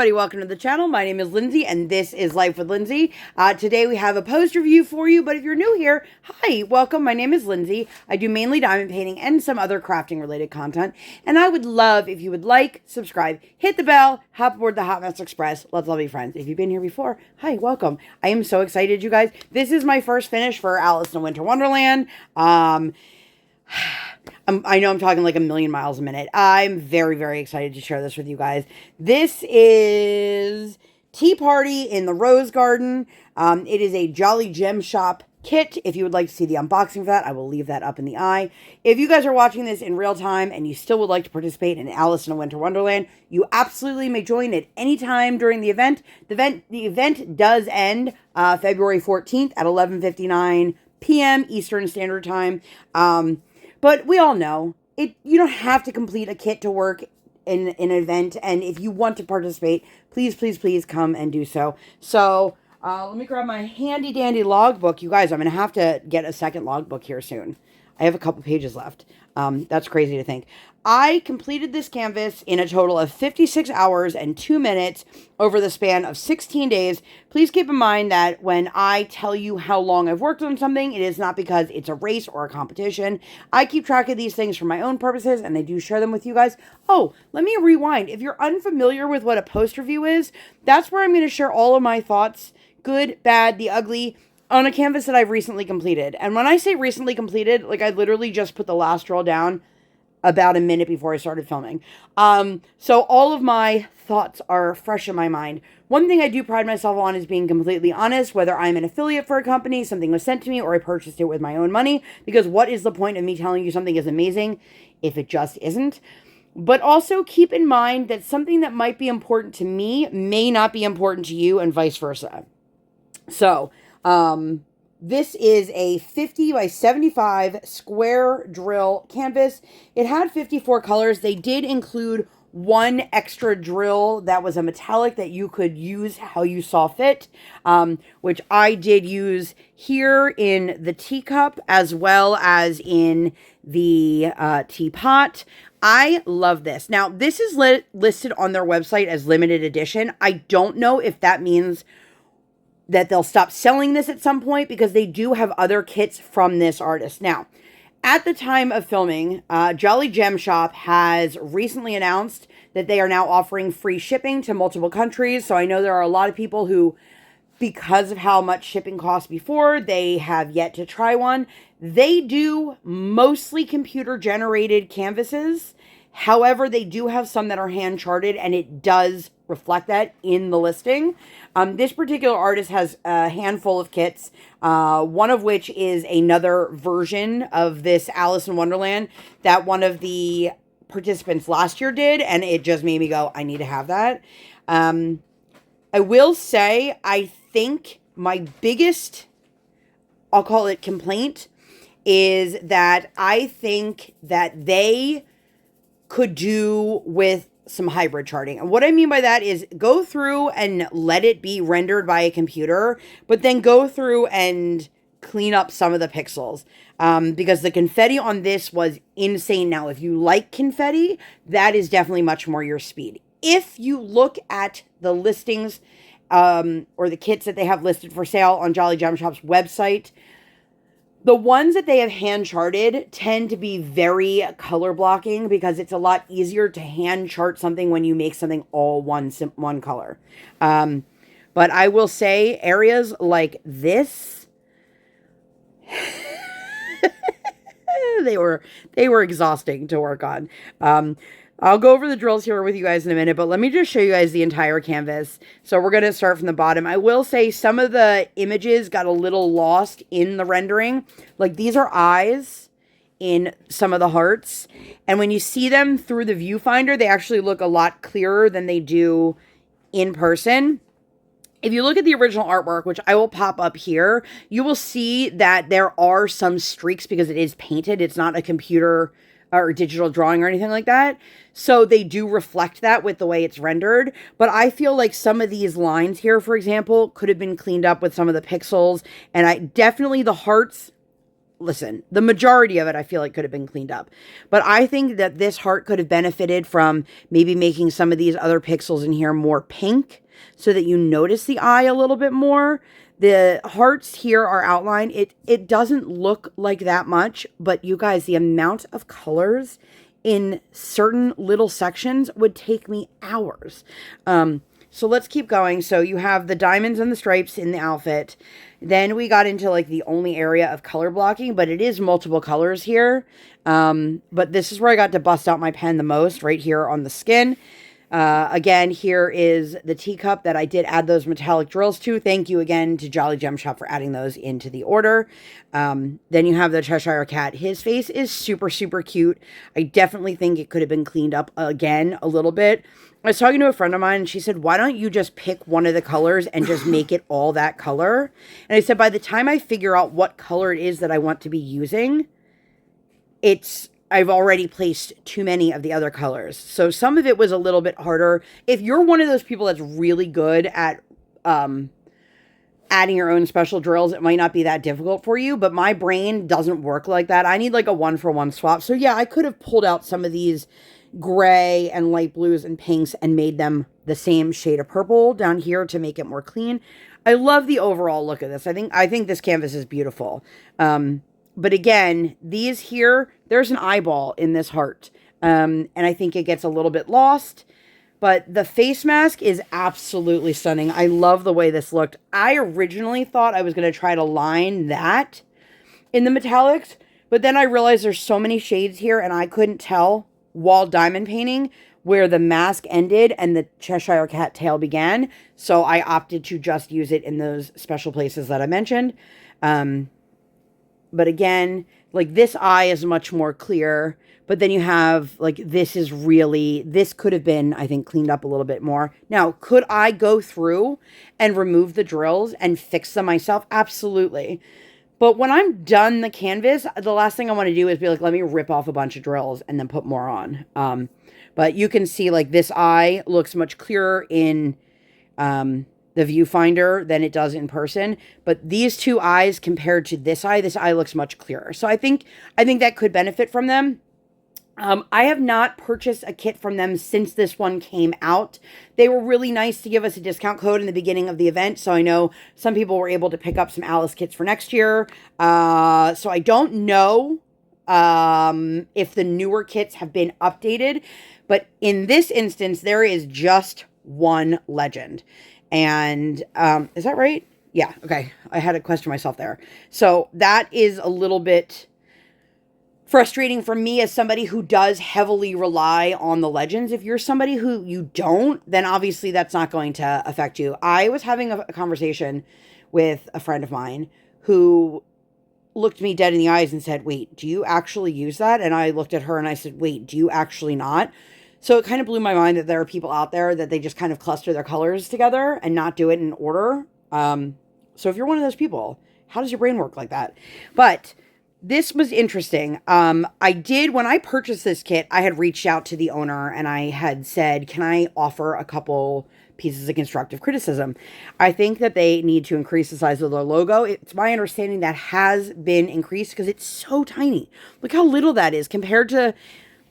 everybody, welcome to the channel. My name is Lindsay and this is Life with Lindsay. Today we have a post review for you, but if you're new here, hi, welcome. My name is Lindsay. I do mainly diamond painting and some other crafting related content, and I would love if you would like, subscribe, hit the bell, hop aboard the Hot Mess Express. Let's all be friends. If you've been here before, hi, welcome. I am so excited, you guys. This is my first finish for Alice in Winter Wonderland. I know I'm talking like a million miles a minute. I'm very, very excited to share this with you guys. This is Tea Party in the Rose Garden. It is a JollyGemShop kit. If you would like to see the unboxing for that, I will leave that up in the eye. If you guys are watching this in real time and you still would like to participate in Alice in a Winter Wonderland, you absolutely may join at any time during the event. The event does end February 14th at 11:59 p.m. Eastern Standard Time. But we all know, you don't have to complete a kit to work in an event. And if you want to participate, please, please, please come and do so. So let me grab my handy dandy logbook. You guys, I'm going to have to get a second logbook here soon. I have a couple pages left. That's crazy to think. I completed this canvas in a total of 56 hours and 2 minutes over the span of 16 days. Please keep in mind that when I tell you how long I've worked on something, it is not because it's a race or a competition. I keep track of these things for my own purposes, and I do share them with you guys. Oh, let me rewind. If you're unfamiliar with what a post review is, that's where I'm going to share all of my thoughts, good, bad, the ugly, on a canvas that I've recently completed. And when I say recently completed, like I literally just put the last roll down about a minute before I started filming. So all of my thoughts are fresh in my mind. One thing I do pride myself on is being completely honest, whether I'm an affiliate for a company, something was sent to me, or I purchased it with my own money, because what is the point of me telling you something is amazing if it just isn't? But also keep in mind that something that might be important to me may not be important to you, and vice versa. So, this is a 50 by 75 square drill canvas. It had 54 colors. They did include one extra drill that was a metallic that you could use how you saw fit, which I did use here in the teacup as well as in the teapot. I love this. Now, this is listed on their website as limited edition. I don't know if that means that they'll stop selling this at some point, because they do have other kits from this artist. Now, at the time of filming, JollyGemShop has recently announced that they are now offering free shipping to multiple countries. So I know there are a lot of people who, because of how much shipping cost before, they have yet to try one. They do mostly computer-generated canvases. However, they do have some that are hand-charted, and it does reflect that in the listing. This particular artist has a handful of kits, one of which is another version of this Alice in Wonderland that one of the participants last year did, and it just made me go, I need to have that. I will say, I think my biggest, I'll call it complaint, is that I think that they could do with some hybrid charting. And what I mean by that is go through and let it be rendered by a computer, but then go through and clean up some of the pixels. Because the confetti on this was insane. Now, if you like confetti, that is definitely much more your speed. If you look at the listings, or the kits that they have listed for sale on JollyGemShop's website, the ones that they have hand charted tend to be very color blocking, because it's a lot easier to hand chart something when you make something all one color. But I will say areas like this, they were exhausting to work on. I'll go over the drills here with you guys in a minute, but let me just show you guys the entire canvas. So we're going to start from the bottom. I will say some of the images got a little lost in the rendering. Like, these are eyes in some of the hearts. And when you see them through the viewfinder, they actually look a lot clearer than they do in person. If you look at the original artwork, which I will pop up here, you will see that there are some streaks because it is painted. It's not a computer or digital drawing or anything like that. So they do reflect that with the way it's rendered. But I feel like some of these lines here, for example, could have been cleaned up with some of the pixels. And the hearts listen, the majority of it I feel like could have been cleaned up. But I think that this heart could have benefited from maybe making some of these other pixels in here more pink so that you notice the eye a little bit more. The hearts here are outlined. It doesn't look like that much, but you guys, the amount of colors in certain little sections would take me hours. So let's keep going. So you have the diamonds and the stripes in the outfit. Then we got into like the only area of color blocking, but it is multiple colors here. But this is where I got to bust out my pen the most, right here on the skin. Again, here is the teacup that I did add those metallic drills to. Thank you again to JollyGemShop for adding those into the order. Then you have the Cheshire Cat. His face is super, super cute. I definitely think it could have been cleaned up again a little bit. I was talking to a friend of mine and she said, why don't you just pick one of the colors and just make it all that color? And I said, by the time I figure out what color it is that I want to be using, I've already placed too many of the other colors. So some of it was a little bit harder. If you're one of those people that's really good at adding your own special drills, it might not be that difficult for you, but my brain doesn't work like that. I need like a 1-for-1 swap. So yeah, I could have pulled out some of these gray and light blues and pinks and made them the same shade of purple down here to make it more clean. I love the overall look of this. I think this canvas is beautiful. But again, these here, there's an eyeball in this heart. And I think it gets a little bit lost. But the face mask is absolutely stunning. I love the way this looked. I originally thought I was going to try to line that in the metallics. But then I realized there's so many shades here and I couldn't tell while diamond painting where the mask ended and the Cheshire Cat tail began. So I opted to just use it in those special places that I mentioned. But again, like this eye is much more clear, but then you have like, this could have been, I think, cleaned up a little bit more. Now, could I go through and remove the drills and fix them myself? Absolutely. But when I'm done the canvas, the last thing I want to do is be like, let me rip off a bunch of drills and then put more on. But you can see like this eye looks much clearer in, the viewfinder than it does in person, but these two eyes compared to this eye looks much clearer. So I think that could benefit from them. I have not purchased a kit from them since this one came out. They were really nice to give us a discount code in the beginning of the event. So I know some people were able to pick up some Alice kits for next year. So I don't know, if the newer kits have been updated, but in this instance, there is just one legend. And, is that right? Yeah. Okay. I had to question myself there. So that is a little bit frustrating for me as somebody who does heavily rely on the legends. If you're somebody who you don't, then obviously that's not going to affect you. I was having a conversation with a friend of mine who looked me dead in the eyes and said, wait, do you actually use that? And I looked at her and I said, wait, do you actually not? So it kind of blew my mind that there are people out there that they just kind of cluster their colors together and not do it in order. So if you're one of those people, how does your brain work like that? But this was interesting. When I purchased this kit, I had reached out to the owner and I had said, can I offer a couple pieces of constructive criticism? I think that they need to increase the size of their logo. It's my understanding that has been increased because it's so tiny. Look how little that is compared to,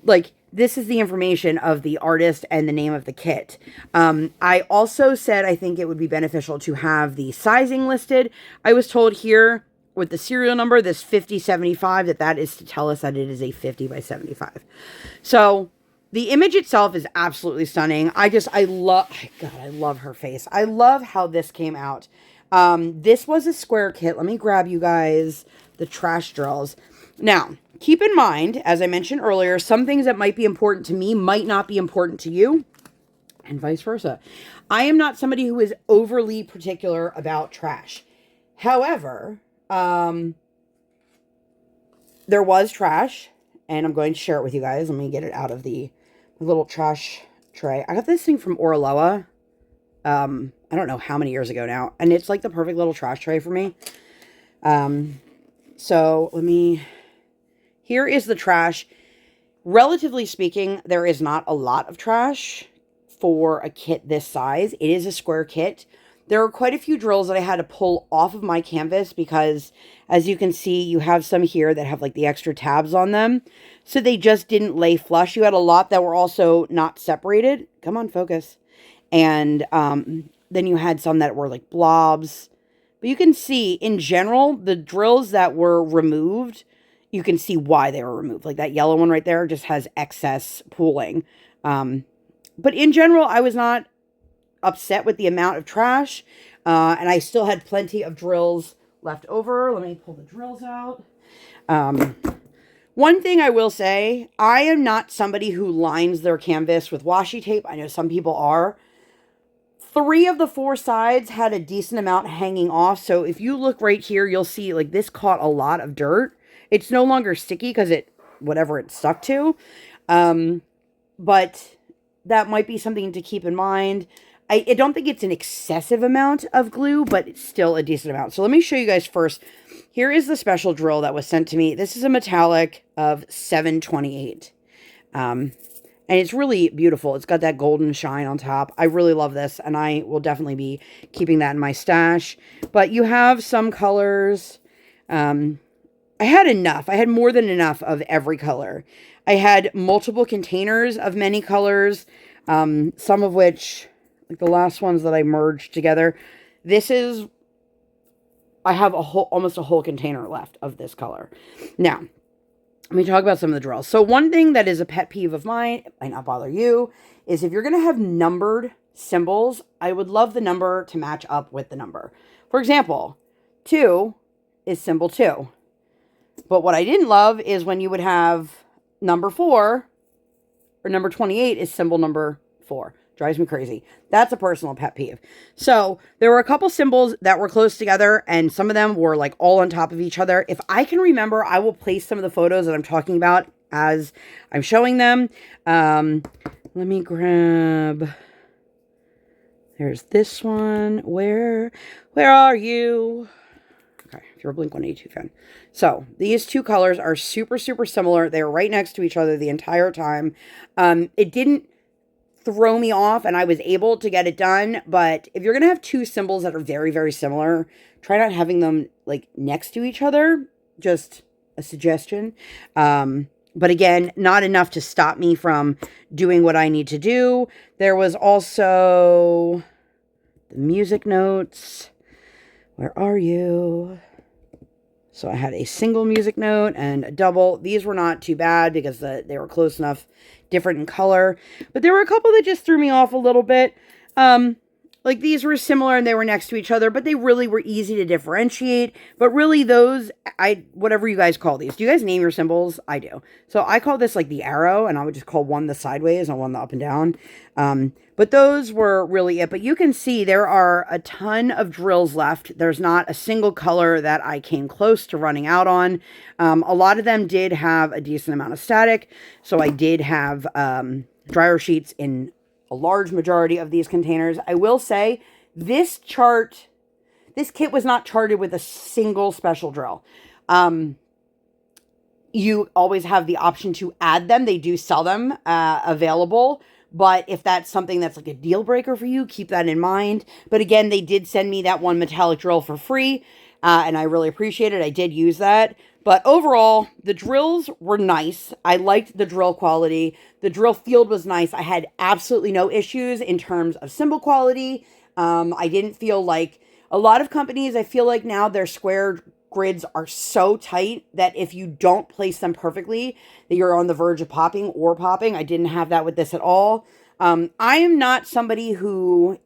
like, this is the information of the artist and the name of the kit. I also said I think it would be beneficial to have the sizing listed. I was told here with the serial number, this 5075, that is to tell us that it is a 50 by 75. So the image itself is absolutely stunning. I love her face. I love how this came out. This was a square kit. Let me grab you guys the trash drills. Now, keep in mind, as I mentioned earlier, some things that might be important to me might not be important to you, and vice versa. I am not somebody who is overly particular about trash. However, there was trash, and I'm going to share it with you guys. Let me get it out of the little trash tray. I got this thing from Orloa. I don't know how many years ago now, and it's like the perfect little trash tray for me. So here is the trash. Relatively speaking, there is not a lot of trash for a kit this size. It is a square kit. There are quite a few drills that I had to pull off of my canvas because, as you can see, you have some here that have like the extra tabs on them. So they just didn't lay flush. You had a lot that were also not separated. Come on, focus. And then you had some that were like blobs. But you can see, in general, the drills that were removed, you can see why they were removed. Like that yellow one right there just has excess pooling. But in general, I was not upset with the amount of trash. And I still had plenty of drills left over. Let me pull the drills out. One thing I will say, I am not somebody who lines their canvas with washi tape. I know some people are. 3 of the 4 sides had a decent amount hanging off. So if you look right here, you'll see like this caught a lot of dirt. It's no longer sticky because whatever it stuck to. But that might be something to keep in mind. I don't think it's an excessive amount of glue, but it's still a decent amount. So let me show you guys first. Here is the special drill that was sent to me. This is a metallic of 728. And it's really beautiful. It's got that golden shine on top. I really love this, and I will definitely be keeping that in my stash. But you have some colors. I had enough. I had more than enough of every color. I had multiple containers of many colors, some of which, like the last ones that I merged together. I have almost a whole container left of this color. Now, let me talk about some of the drills. So one thing that is a pet peeve of mine, it might not bother you, is if you're going to have numbered symbols, I would love the number to match up with the number. For example, 2 is symbol 2. But what I didn't love is when you would have number 4 or number 28 is symbol number 4. Drives me crazy. That's a personal pet peeve. So there were a couple symbols that were close together, and some of them were like all on top of each other. If I can remember, I will place some of the photos that I'm talking about as I'm showing them. Let me grab. There's this one. Where are you? Okay, if you're a Blink-182 fan. So these 2 colors are super, super similar. They were right next to each other the entire time. It didn't throw me off, and I was able to get it done. But if you're going to have 2 symbols that are very, very similar, try not having them like next to each other. Just a suggestion. But again, not enough to stop me from doing what I need to do. There was also the music notes. Where are you? So I had a single music note and a double. These were not too bad because they were close enough, different in color. But there were a couple that just threw me off a little bit. Like these were similar and they were next to each other, but they really were easy to differentiate. But really those, whatever you guys call these. Do you guys name your symbols? I do. So I call this like the arrow, and I would just call one the sideways and one the up and down. But those were really it. But you can see there are a ton of drills left. There's not a single color that I came close to running out on. A lot of them did have a decent amount of static. So I did have dryer sheets in a large majority of these containers. I will say this kit was not charted with a single special drill. You always have the option to add them. They do sell them available. But if that's something that's like a deal breaker for you, keep that in mind. But again, they did send me that one metallic drill for free. And I really appreciate it. I did use that. But overall, the drills were nice. I liked the drill quality. The drill field was nice. I had absolutely no issues in terms of symbol quality. I didn't feel like a lot of companies, I feel like now their square grids are so tight that if you don't place them perfectly, that you're on the verge of popping. I didn't have that with this at all. I am not somebody who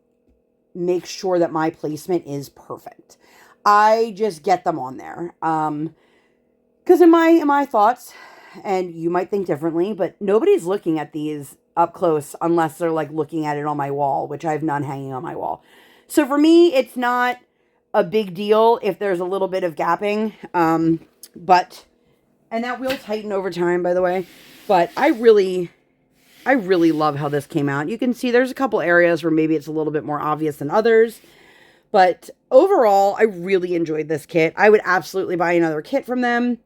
makes sure that my placement is perfect. I just get them on there. Because in my thoughts, and you might think differently, but nobody's looking at these up close unless they're like looking at it on my wall, which I have none hanging on my wall. So for me, it's not a big deal if there's a little bit of gapping. And that will tighten over time, by the way. But I really love how this came out. You can see there's a couple areas where maybe it's a little bit more obvious than others. But overall, I really enjoyed this kit. I would absolutely buy another kit from them.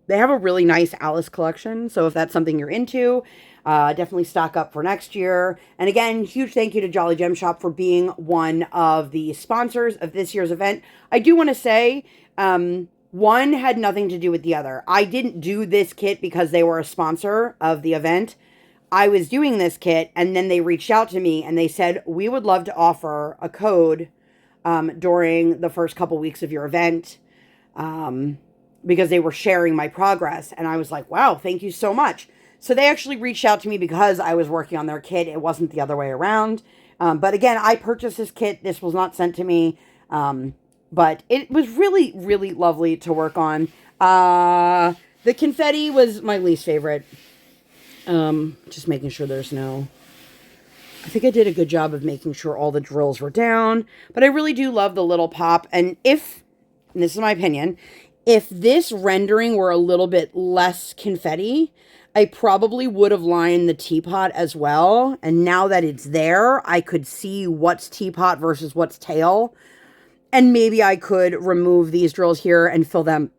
They have a really nice Alice collection. So if that's something you're into, Definitely stock up for next year. And again, huge thank you to Jolly Gem Shop for being one of the sponsors of this year's event. I do want to say, one had nothing to do with the other. I didn't do this kit because they were a sponsor of the event. I was doing this kit, and then they reached out to me and they said, we would love to offer a code during the first couple weeks of your event, because they were sharing my progress. And I was like, wow, thank you so much. So they actually reached out to me because I was working on their kit. It wasn't the other way around. But again, I purchased this kit. This was not sent to me. But it was really, really lovely to work on. The confetti was my least favorite. Just making sure there's no... I think I did a good job of making sure all the drills were down. But I really do love the little pop. And this is my opinion, if this rendering were a little bit less confetti, I probably would have lined the teapot as well. And now that it's there, I could see what's teapot versus what's tail. And maybe I could remove these drills here and fill them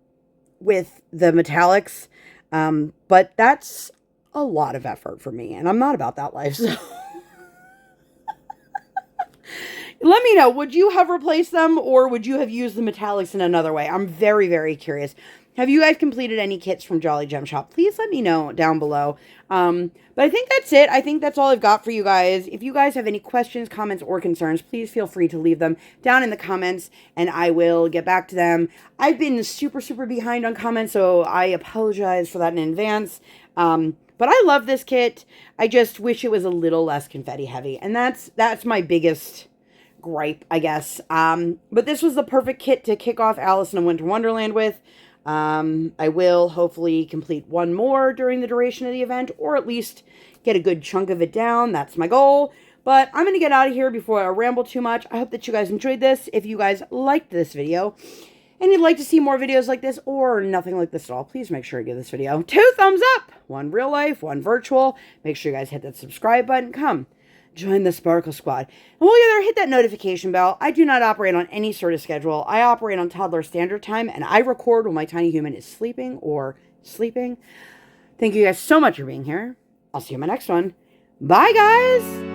with the metallics. But that's a lot of effort for me. And I'm not about that life, so... Let me know, would you have replaced them, or would you have used the metallics in another way? I'm very, very curious. Have you guys completed any kits from Jolly Gem Shop? Please let me know down below. But I think that's it. I think that's all I've got for you guys. If you guys have any questions, comments, or concerns, please feel free to leave them down in the comments, and I will get back to them. I've been super, super behind on comments, so I apologize for that in advance. But I love this kit. I just wish it was a little less confetti heavy, and that's my biggest gripe, I guess. But this was the perfect kit to kick off Alice in a Winter Wonderland with. I will hopefully complete one more during the duration of the event, or at least get a good chunk of it down. That's my goal. But I'm going to get out of here before I ramble too much. I hope that you guys enjoyed this. If you guys liked this video and you'd like to see more videos like this or nothing like this at all, please make sure to give this video 2 thumbs up. 1 real life, 1 virtual. Make sure you guys hit that subscribe button. Come join the Sparkle Squad. And while you're there, hit that notification bell. I do not operate on any sort of schedule. I operate on toddler standard time, and I record when my tiny human is sleeping or sleeping. Thank you guys so much for being here. I'll see you in my next one. Bye, guys!